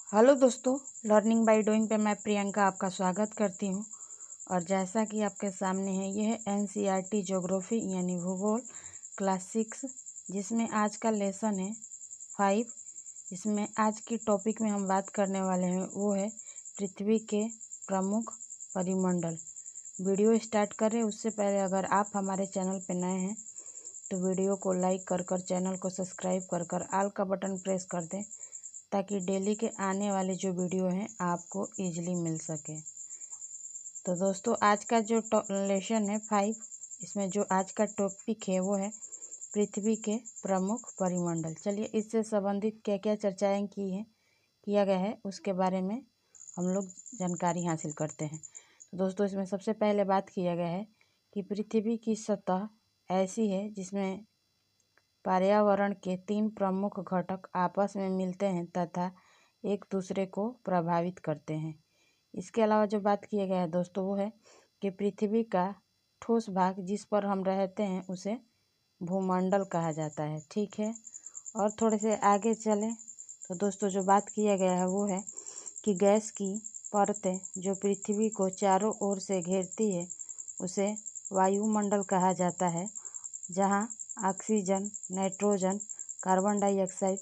Hello दोस्तों, learning by doing पे मैं प्रियंका आपका स्वागत करती हूँ। और जैसा कि आपके सामने है, यह है एनसीईआरटी ज्योग्राफी यानी भूगोल क्लास 6, जिसमें आज का लेसन है 5। इसमें आज की टॉपिक में हम बात करने वाले हैं वो है पृथ्वी के प्रमुख परिमंडल। वीडियो स्टार्ट करें उससे पहले अगर आप हमारे चैनल पर नए हैं तो वीडियो को लाइक कर चैनल को सब्सक्राइब कर ऑल का बटन प्रेस कर दें, ताकि डेली के आने वाले जो वीडियो हैं आपको इजीली मिल सके। तो दोस्तों, आज का जो लेसन है 5, इसमें जो आज का टॉपिक है वो है पृथ्वी के प्रमुख परिमंडल। चलिए, इससे संबंधित क्या क्या चर्चाएं किया गया है उसके बारे में हम लोग जानकारी हासिल करते हैं। तो दोस्तों, इसमें सबसे पहले बात किया गया है कि पृथ्वी की सतह ऐसी है जिसमें पर्यावरण के 3 प्रमुख घटक आपस में मिलते हैं तथा एक दूसरे को प्रभावित करते हैं। इसके अलावा जो बात किया गया है दोस्तों वो है कि पृथ्वी का ठोस भाग जिस पर हम रहते हैं उसे भूमंडल कहा जाता है। ठीक है, और थोड़े से आगे चलें तो दोस्तों, जो बात किया गया है वो है कि गैस की परतें जो पृथ्वी को चारों ओर से घेरती है उसे वायुमंडल कहा जाता है, जहाँ ऑक्सीजन, नाइट्रोजन, कार्बन डाइऑक्साइड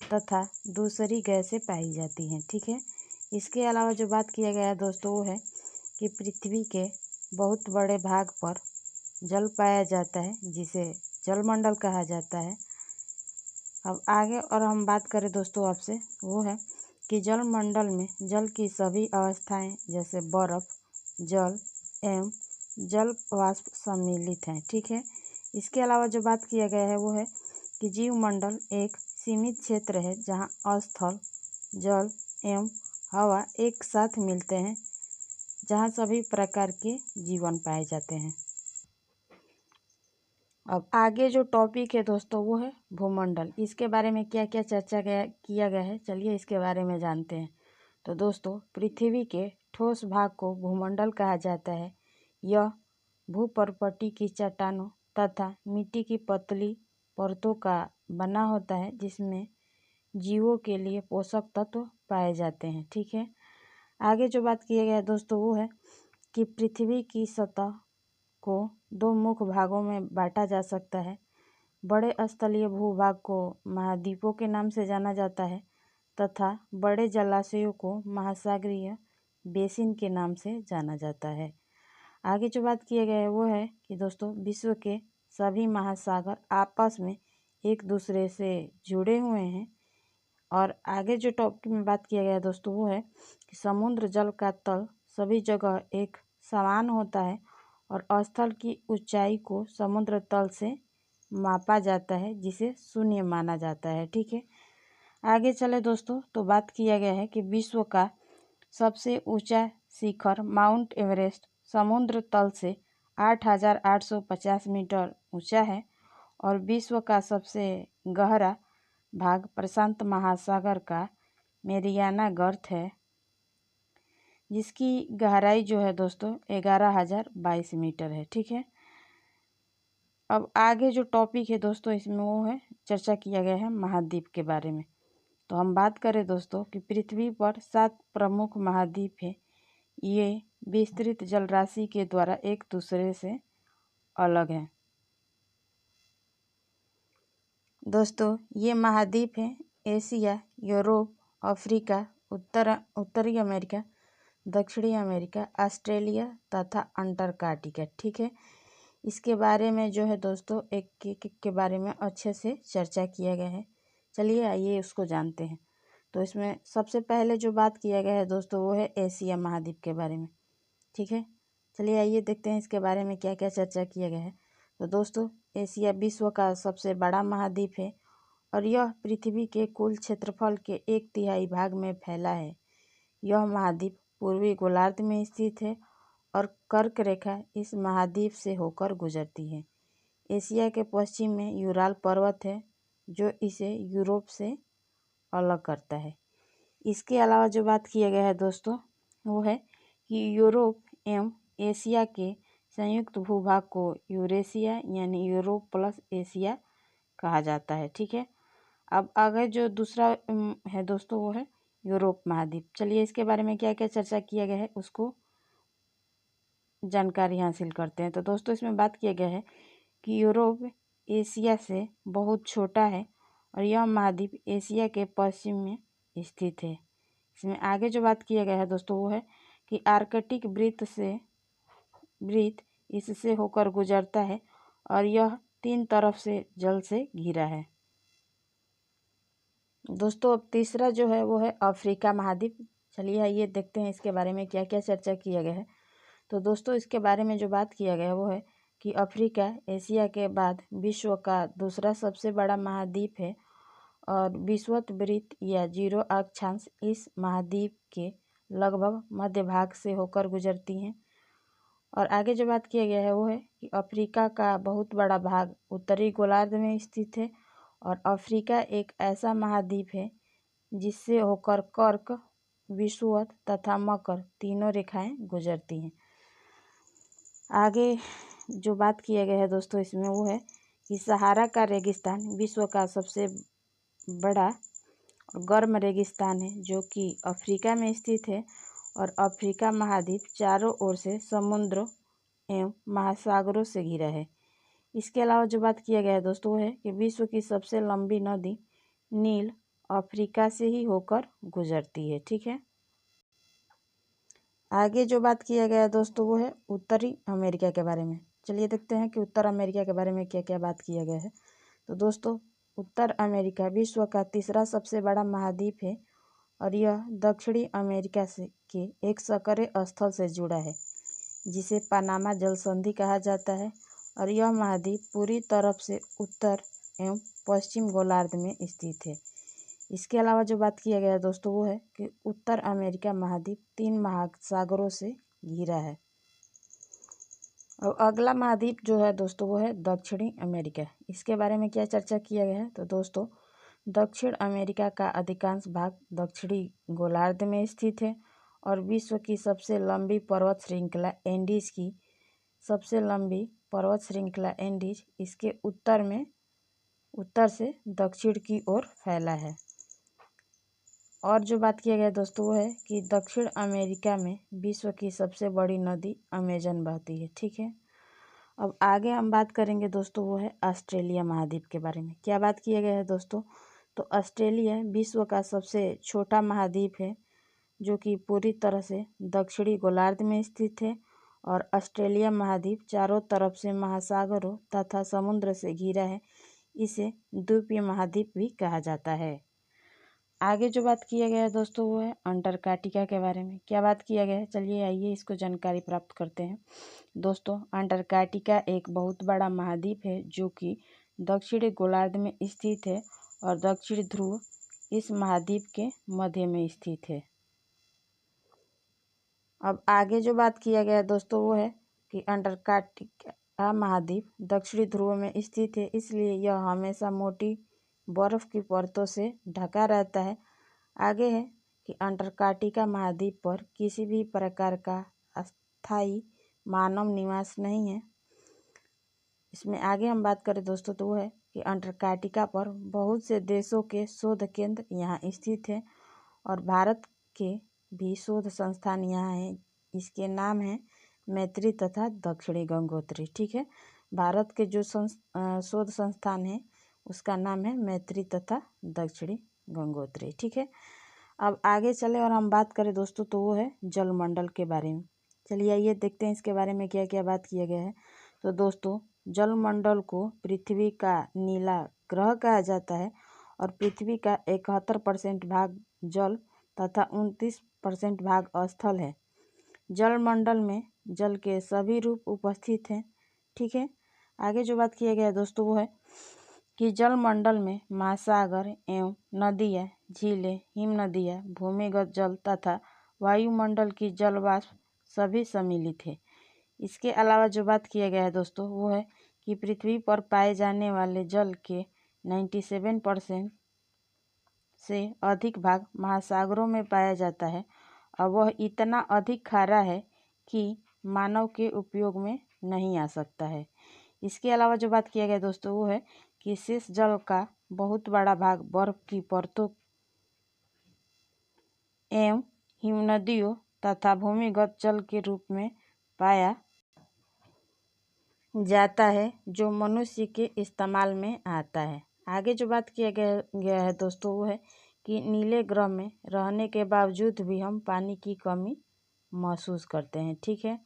तथा दूसरी गैसें पाई जाती हैं। ठीक है, इसके अलावा जो बात किया गया है दोस्तों वो है कि पृथ्वी के बहुत बड़े भाग पर जल पाया जाता है, जिसे जलमंडल कहा जाता है। अब आगे और हम बात करें दोस्तों आपसे, वो है कि जलमंडल में जल की सभी अवस्थाएं जैसे बर्फ, जल एवं जल वाष्प सम्मिलित हैं। ठीक है, इसके अलावा जो बात किया गया है वो है कि जीवमंडल एक सीमित क्षेत्र है जहां स्थल, जल एवं हवा एक साथ मिलते हैं, जहां सभी प्रकार के जीवन पाए जाते हैं। अब आगे जो टॉपिक है दोस्तों वो है भूमंडल। इसके बारे में क्या क्या किया गया है, चलिए इसके बारे में जानते हैं। तो दोस्तों, पृथ्वी के ठोस भाग को भूमंडल कहा जाता है। यह भूपर्पटी की चट्टानों तथा मिट्टी की पतली परतों का बना होता है, जिसमें जीवों के लिए पोषक तत्व पाए जाते हैं। ठीक है, आगे जो बात किया गया है दोस्तों वो है कि पृथ्वी की सतह को 2 मुख्य भागों में बांटा जा सकता है। बड़े स्थलीय भूभाग को महाद्वीपों के नाम से जाना जाता है तथा बड़े जलाशयों को महासागरीय बेसिन के नाम से जाना जाता है। आगे जो बात किया गया है वो है कि दोस्तों, विश्व के सभी महासागर आपस में एक दूसरे से जुड़े हुए हैं। और आगे जो टॉपिक में बात किया गया है दोस्तों वो है कि समुद्र जल का तल सभी जगह एक समान होता है और स्थल की ऊंचाई को समुद्र तल से मापा जाता है, जिसे शून्य माना जाता है। ठीक है, आगे चले दोस्तों तो बात किया गया है कि विश्व का सबसे ऊंचा शिखर माउंट एवरेस्ट समुद्र तल से 8,850 मीटर ऊंचा है और विश्व का सबसे गहरा भाग प्रशांत महासागर का मेरियाना गर्त है, जिसकी गहराई जो है दोस्तों 11,022 मीटर है। ठीक है, अब आगे जो टॉपिक है दोस्तों इसमें वो है चर्चा किया गया है महाद्वीप के बारे में। तो हम बात करें दोस्तों कि पृथ्वी पर 7 प्रमुख महाद्वीप है। ये विस्तृत जलराशि के द्वारा एक दूसरे से अलग हैं। दोस्तों, ये महाद्वीप हैं एशिया, यूरोप, अफ्रीका, उत्तरी अमेरिका, दक्षिणी अमेरिका, ऑस्ट्रेलिया तथा अंटार्कटिका। ठीक है, इसके बारे में जो है दोस्तों एक एक के बारे में अच्छे से चर्चा किया गया है। चलिए आइए उसको जानते हैं। तो इसमें सबसे पहले जो बात किया गया है दोस्तों वो है एशिया महाद्वीप के बारे में। ठीक है, चलिए आइए देखते हैं इसके बारे में क्या क्या चर्चा किया गया है। तो दोस्तों, एशिया विश्व का सबसे बड़ा महाद्वीप है और यह पृथ्वी के कुल क्षेत्रफल के 1/3 भाग में फैला है। यह महाद्वीप पूर्वी गोलार्ध में स्थित है और कर्क रेखा इस महाद्वीप से होकर गुजरती है। एशिया के पश्चिम में यूराल पर्वत है, जो इसे यूरोप से अलग करता है। इसके अलावा जो बात किया गया है दोस्तों वो है कि यूरोप एवं एशिया के संयुक्त भूभाग को यूरेशिया यानी यूरोप प्लस एशिया कहा जाता है। ठीक है, अब आगे जो दूसरा है दोस्तों वो है यूरोप महाद्वीप। चलिए इसके बारे में क्या क्या चर्चा किया गया है उसको जानकारी हासिल करते हैं। तो दोस्तों इसमें बात किया गया है कि यूरोप एशिया से बहुत छोटा है और यह महाद्वीप एशिया के पश्चिम में स्थित है। इसमें आगे जो बात किया गया है दोस्तों वो है कि आर्कटिक वृत्त इससे होकर गुजरता है और यह 3 तरफ से जल से घिरा है। दोस्तों अब तीसरा जो है वो है अफ्रीका महाद्वीप। चलिए आइए देखते हैं इसके बारे में क्या क्या चर्चा किया गया है। तो दोस्तों इसके बारे में जो बात किया गया है वो है कि अफ्रीका एशिया के बाद विश्व का दूसरा सबसे बड़ा महाद्वीप है और विषुवत वृत्त या जीरो अक्षांश इस महाद्वीप के लगभग मध्य भाग से होकर गुजरती हैं। और आगे जो बात किया गया है वो है कि अफ्रीका का बहुत बड़ा भाग उत्तरी गोलार्ध में स्थित है और अफ्रीका एक ऐसा महाद्वीप है जिससे होकर कर्क, विषुवत तथा मकर तीनों रेखाएं गुजरती हैं। आगे जो बात किया गया है दोस्तों इसमें वो है कि सहारा का रेगिस्तान विश्व का सबसे बड़ा गर्म रेगिस्तान है जो कि अफ्रीका में स्थित है और अफ्रीका महाद्वीप चारों ओर से समुद्र एवं महासागरों से घिरा है। इसके अलावा जो बात किया गया है दोस्तों वो है कि विश्व की सबसे लंबी नदी नील अफ्रीका से ही होकर गुजरती है। ठीक है, आगे जो बात किया गया है दोस्तों वो है उत्तरी अमेरिका के बारे में। चलिए देखते हैं कि उत्तर अमेरिका के बारे में क्या क्या बात किया गया है। तो दोस्तों उत्तर अमेरिका विश्व का तीसरा सबसे बड़ा महाद्वीप है और यह दक्षिणी अमेरिका से के एक संकरे स्थल से जुड़ा है जिसे पनामा जल संधि कहा जाता है और यह महाद्वीप पूरी तरफ से उत्तर एवं पश्चिम गोलार्ध में स्थित है। इसके अलावा जो बात किया गया है दोस्तों वो है कि उत्तर अमेरिका महाद्वीप 3 महासागरों से घिरा है। और अगला महाद्वीप जो है दोस्तों वो है दक्षिणी अमेरिका। इसके बारे में क्या चर्चा किया गया है। तो दोस्तों दक्षिण अमेरिका का अधिकांश भाग दक्षिणी गोलार्ध में स्थित है और विश्व की सबसे लंबी पर्वत श्रृंखला एंडीज की सबसे लंबी पर्वत श्रृंखला एंडीज इसके उत्तर से दक्षिण की ओर फैला है। और जो बात किया गया दोस्तों वो है कि दक्षिण अमेरिका में विश्व की सबसे बड़ी नदी अमेजन बहती है। ठीक है, अब आगे हम बात करेंगे दोस्तों वो है ऑस्ट्रेलिया महाद्वीप के बारे में। क्या बात किया गया है दोस्तों। तो ऑस्ट्रेलिया विश्व का सबसे छोटा महाद्वीप है जो कि पूरी तरह से दक्षिणी गोलार्ध में स्थित है और ऑस्ट्रेलिया महाद्वीप चारों तरफ से महासागरों तथा समुद्र से घिरा है। इसे द्वीपीय महाद्वीप भी कहा जाता है। आगे जो बात किया गया है दोस्तों वो है अंटार्कटिका के बारे में। क्या बात किया गया है, चलिए आइए इसको जानकारी प्राप्त करते हैं। दोस्तों अंटार्कटिका एक बहुत बड़ा महाद्वीप है जो कि दक्षिणी गोलार्ध में स्थित है और दक्षिण ध्रुव इस महाद्वीप के मध्य में स्थित है। अब आगे जो बात किया गया है दोस्तों वो है कि अंटार्कटिका महाद्वीप दक्षिणी ध्रुव में स्थित है, इसलिए यह हमेशा मोटी बर्फ की परतों से ढका रहता है। आगे है कि अंटार्कटिका महाद्वीप पर किसी भी प्रकार का अस्थायी मानव निवास नहीं है। इसमें आगे हम बात करें दोस्तों तो वो है कि अंटार्कटिका पर बहुत से देशों के शोध केंद्र यहाँ स्थित है और भारत के भी शोध संस्थान यहाँ हैं। इसके नाम हैं मैत्री तथा दक्षिणी गंगोत्री। ठीक है, भारत के जो शोध संस्थान है उसका नाम है मैत्री तथा दक्षिणी गंगोत्री। ठीक है, अब आगे चले और हम बात करें दोस्तों तो वो है जलमंडल के बारे में। चलिए आइए देखते हैं इसके बारे में क्या क्या बात किया गया है। तो दोस्तों जलमंडल को पृथ्वी का नीला ग्रह कहा जाता है और पृथ्वी का 71% भाग जल तथा 29% भाग स्थल है। जलमंडल में जल के सभी रूप उपस्थित हैं। ठीक है, आगे जो बात किया गया है दोस्तों वो है कि जलमंडल में महासागर एवं नदियाँ, झीलें, हिमनदियाँ, भूमिगत जल तथा वायुमंडल की जलवाष्प सभी सम्मिलित है। इसके अलावा जो बात किया गया है दोस्तों वो है कि पृथ्वी पर पाए जाने वाले जल के 97% से अधिक भाग महासागरों में पाया जाता है और वह इतना अधिक खारा है कि मानव के उपयोग में नहीं आ सकता है। इसके अलावा जो बात किया गया दोस्तों वो है कि शेष जल का बहुत बड़ा भाग बर्फ की परतों एवं हिमनदियों तथा भूमिगत जल के रूप में पाया जाता है, जो मनुष्य के इस्तेमाल में आता है। आगे जो बात किया गया है दोस्तों वो है कि नीले ग्रह में रहने के बावजूद भी हम पानी की कमी महसूस करते हैं। ठीक है,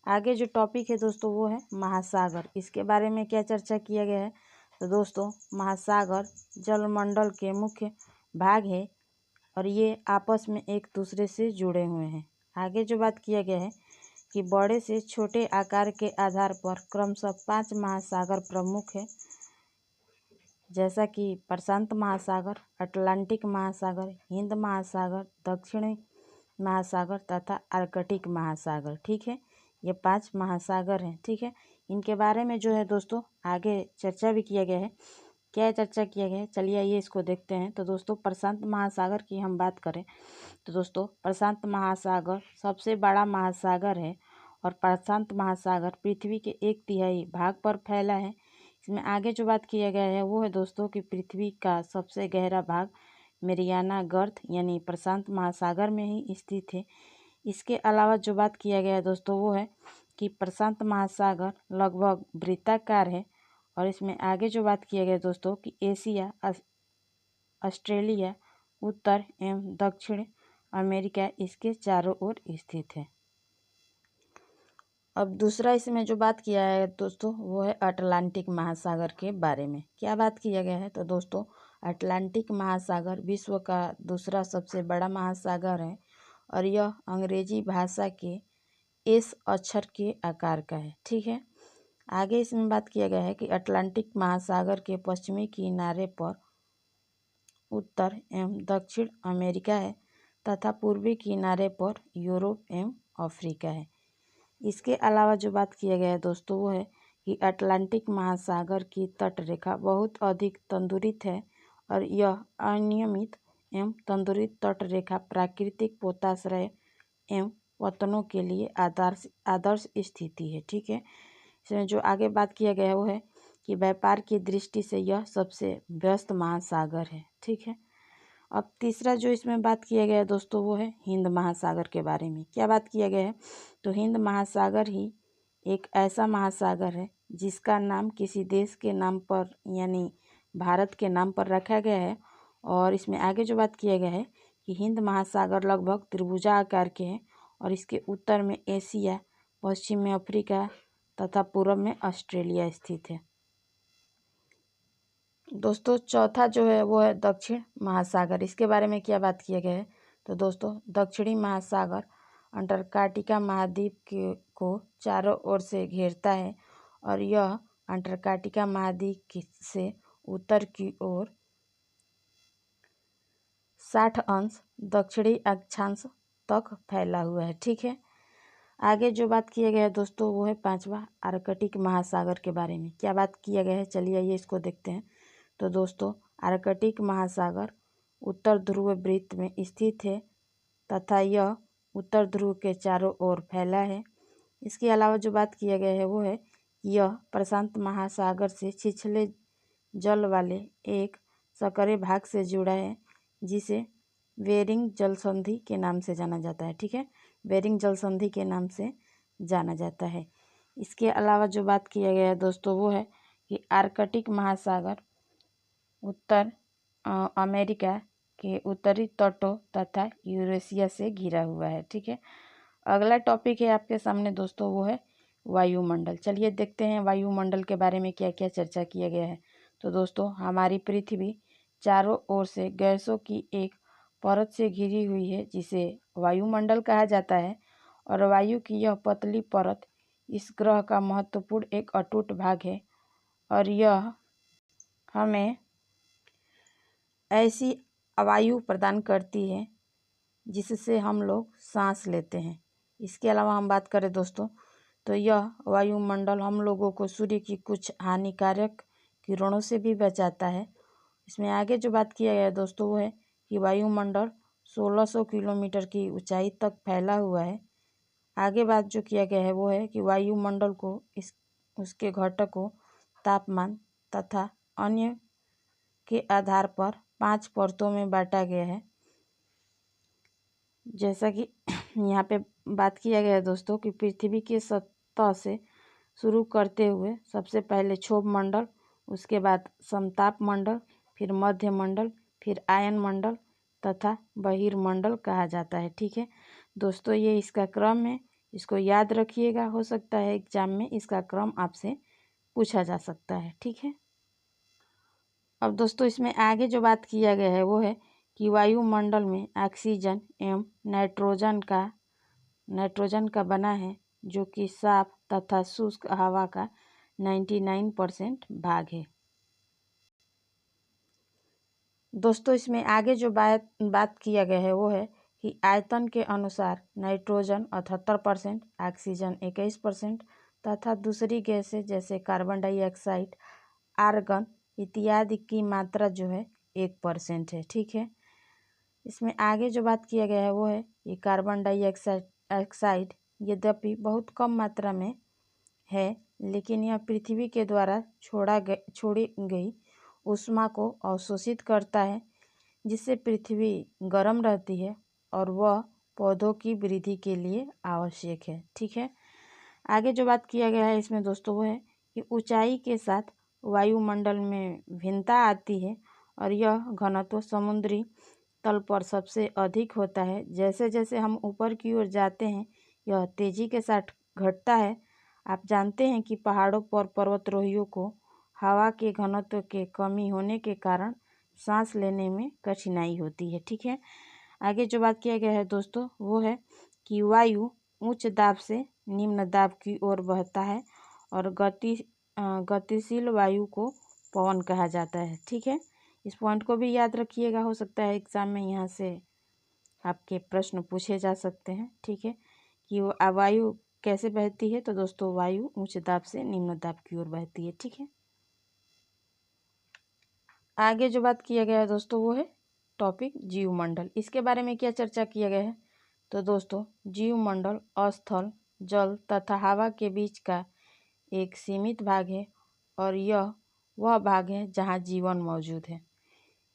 आगे जो टॉपिक है दोस्तों वो है महासागर। इसके बारे में क्या चर्चा किया गया है? तो दोस्तों महासागर जलमंडल के मुख्य भाग है और ये आपस में एक दूसरे से जुड़े हुए हैं। आगे जो बात किया गया है कि बड़े से छोटे आकार के आधार पर क्रमशः 5 महासागर प्रमुख है, जैसा कि प्रशांत महासागर, अटलांटिक महासागर, हिंद महासागर, दक्षिणी महासागर तथा आर्कटिक महासागर। ठीक है, ये 5 महासागर हैं। ठीक है, इनके बारे में जो है दोस्तों आगे चर्चा भी किया गया है। क्या चर्चा किया गया है, चलिए आइए इसको देखते हैं। तो दोस्तों प्रशांत महासागर की हम बात करें तो दोस्तों प्रशांत महासागर सबसे बड़ा महासागर है और प्रशांत महासागर पृथ्वी के 1/3 भाग पर फैला है। इसमें आगे जो बात किया गया है वो है दोस्तों कि पृथ्वी का सबसे गहरा भाग मेरियाना गर्त यानी प्रशांत महासागर में ही स्थित है। इसके अलावा जो बात किया गया है दोस्तों वो है कि प्रशांत महासागर लगभग वृत्ताकार है और इसमें आगे जो बात किया गया दोस्तों कि एशिया, ऑस्ट्रेलिया, उत्तर एवं दक्षिण अमेरिका इसके चारों ओर स्थित है। अब दूसरा इसमें जो बात किया है दोस्तों वो है अटलांटिक महासागर के बारे में। क्या बात किया गया है तो दोस्तों अटलांटिक महासागर विश्व का दूसरा सबसे बड़ा महासागर है और यह अंग्रेजी भाषा के एस अक्षर के आकार का है। ठीक है, आगे इसमें बात किया गया है कि अटलांटिक महासागर के पश्चिमी किनारे पर उत्तर एवं दक्षिण अमेरिका है तथा पूर्वी किनारे पर यूरोप एवं अफ्रीका है। इसके अलावा जो बात किया गया है दोस्तों वो है कि अटलांटिक महासागर की तटरेखा बहुत अधिक तंदुरित है और यह अनियमित एवं तंदुरित तटरेखा प्राकृतिक पोताश्रय एवं पतनों के लिए आदर्श स्थिति है। ठीक है, इसमें जो आगे बात किया गया है वो है कि व्यापार की दृष्टि से यह सबसे व्यस्त महासागर है। ठीक है, अब तीसरा जो इसमें बात किया गया है दोस्तों वो है हिंद महासागर के बारे में। क्या बात किया गया है तो हिंद महासागर ही एक ऐसा महासागर है जिसका नाम किसी देश के नाम पर यानी भारत के नाम पर रखा गया है और इसमें आगे जो बात किया गया है कि हिंद महासागर लगभग त्रिभुजाकार के हैं और इसके उत्तर में एशिया, पश्चिम में अफ्रीका तथा पूर्व में ऑस्ट्रेलिया स्थित है। दोस्तों चौथा जो है वो है दक्षिण महासागर। इसके बारे में क्या बात किया गया है तो दोस्तों दक्षिणी महासागर अंटार्कटिका महाद्वीप को चारों ओर से घेरता है और यह अंटार्कटिका महाद्वीप से उत्तर की ओर 60 अंश दक्षिणी अक्षांश तक फैला हुआ है। ठीक है, आगे जो बात किया गया है दोस्तों वो है 5वां आर्कटिक महासागर के बारे में। क्या बात किया गया है चलिए आइए इसको देखते हैं। तो दोस्तों आर्कटिक महासागर उत्तर ध्रुव वृत्त में स्थित है तथा यह उत्तर ध्रुव के चारों ओर फैला है। इसके अलावा जो बात किया गया है वो है यह प्रशांत महासागर से छिछले जल वाले एक संकरे भाग से जुड़ा है जिसे बेरिंग जल संधि के नाम से जाना जाता है। ठीक है, बेरिंग जल संधि के नाम से जाना जाता है। इसके अलावा जो बात किया गया है दोस्तों वो है कि आर्कटिक महासागर उत्तर अमेरिका के उत्तरी तटों तथा यूरेशिया से घिरा हुआ है। ठीक है, अगला टॉपिक है आपके सामने दोस्तों वो है वायुमंडल। चलिए देखते हैं वायुमंडल के बारे में क्या क्या चर्चा किया गया है। तो दोस्तों हमारी पृथ्वी चारों ओर से गैसों की एक परत से घिरी हुई है जिसे वायुमंडल कहा जाता है और वायु की यह पतली परत इस ग्रह का महत्वपूर्ण एक अटूट भाग है और यह हमें ऐसी वायु प्रदान करती है जिससे हम लोग सांस लेते हैं। इसके अलावा हम बात करें दोस्तों तो यह वायुमंडल हम लोगों को सूर्य की कुछ हानिकारक किरणों से भी बचाता है। इसमें आगे जो बात किया गया है दोस्तों वो है कि वायुमंडल 1600 किलोमीटर की ऊंचाई तक फैला हुआ है। आगे बात जो किया गया है वो है कि वायुमंडल को उसके घटकों, तापमान तथा अन्य के आधार पर 5 परतों में बांटा गया है। जैसा कि यहाँ पे बात किया गया है दोस्तों कि पृथ्वी की सतह से शुरू करते हुए सबसे पहले क्षोभ मंडल, उसके बाद समताप मंडल, फिर मध्य मंडल, फिर आयन मंडल तथा बहिर्मंडल कहा जाता है। ठीक है दोस्तों, ये इसका क्रम है, इसको याद रखिएगा। हो सकता है एग्जाम में इसका क्रम आपसे पूछा जा सकता है। ठीक है, अब दोस्तों इसमें आगे जो बात किया गया है वो है कि वायुमंडल में ऑक्सीजन एवं नाइट्रोजन का बना है, जो कि साफ तथा शुष्क हवा का 99% भाग है। दोस्तों इसमें आगे जो बात किया गया है वो है कि आयतन के अनुसार नाइट्रोजन 78%, ऑक्सीजन 21% तथा दूसरी गैसें जैसे कार्बन डाइऑक्साइड, आर्गन इत्यादि की मात्रा जो है 1% है। ठीक है, इसमें आगे जो बात किया गया है वो है कि कार्बन डाइऑक्साइड यद्यपि बहुत कम मात्रा में है, लेकिन यह पृथ्वी के द्वारा छोड़ी गई ऊष्मा को अवशोषित करता है, जिससे पृथ्वी गर्म रहती है और वह पौधों की वृद्धि के लिए आवश्यक है। ठीक है, आगे जो बात किया गया है इसमें दोस्तों वो है कि ऊंचाई के साथ वायुमंडल में भिन्नता आती है और यह घनत्व समुद्री तल पर सबसे अधिक होता है। जैसे जैसे हम ऊपर की ओर जाते हैं यह तेजी के साथ घटता है। आप जानते हैं कि पहाड़ों पर पर्वतारोहियों को हवा के घनत्व के कमी होने के कारण सांस लेने में कठिनाई होती है। ठीक है, आगे जो बात किया गया है दोस्तों वो है कि वायु उच्च दाब से निम्न दाब की ओर बहता है और गतिशील वायु को पवन कहा जाता है। ठीक है, इस पॉइंट को भी याद रखिएगा, हो सकता है एग्जाम में यहाँ से आपके प्रश्न पूछे जा सकते हैं। ठीक है, कि वो वायु कैसे बहती है, तो दोस्तों वायु उच्च दाब से निम्न दाब की ओर बहती है। ठीक है, आगे जो बात किया गया है दोस्तों वो है टॉपिक जीवमंडल। इसके बारे में क्या चर्चा किया गया है, तो दोस्तों जीवमंडल स्थल, जल तथा हवा के बीच का एक सीमित भाग है और यह वह भाग है जहाँ जीवन मौजूद है।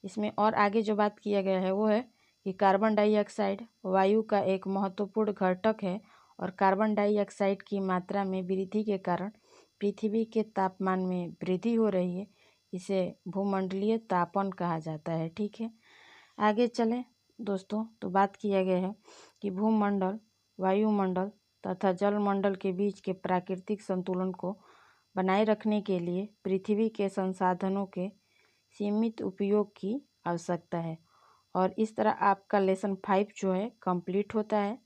इसमें और आगे जो बात किया गया है वो है कि कार्बन डाइऑक्साइड वायु का एक महत्वपूर्ण घटक है और कार्बन डाइऑक्साइड की मात्रा में वृद्धि के कारण पृथ्वी के तापमान में वृद्धि हो रही है। इसे भूमंडलीय तापन कहा जाता है। ठीक है, आगे चलें दोस्तों, तो बात किया गया है कि भूमंडल, वायुमंडल तथा जलमंडल के बीच के प्राकृतिक संतुलन को बनाए रखने के लिए पृथ्वी के संसाधनों के सीमित उपयोग की आवश्यकता है। और इस तरह आपका लेसन 5 जो है कंप्लीट होता है।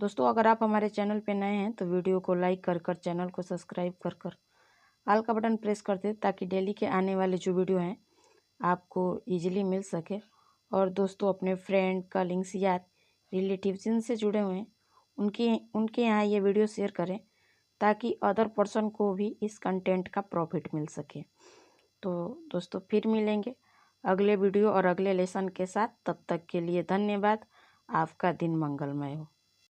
दोस्तों अगर आप हमारे चैनल पे नए हैं तो वीडियो को लाइक कर चैनल को सब्सक्राइब कर ऑल का बटन प्रेस कर दे, ताकि डेली के आने वाले जो वीडियो हैं आपको इजीली मिल सके। और दोस्तों अपने फ्रेंड, कलीग्स या रिलेटिव जिनसे जुड़े हुए हैं उनके यहाँ ये वीडियो शेयर करें, ताकि अदर पर्सन को भी इस कंटेंट का प्रॉफिट मिल सके। तो दोस्तों फिर मिलेंगे अगले वीडियो और अगले लेसन के साथ। तब तक के लिए धन्यवाद। आपका दिन मंगलमय हो।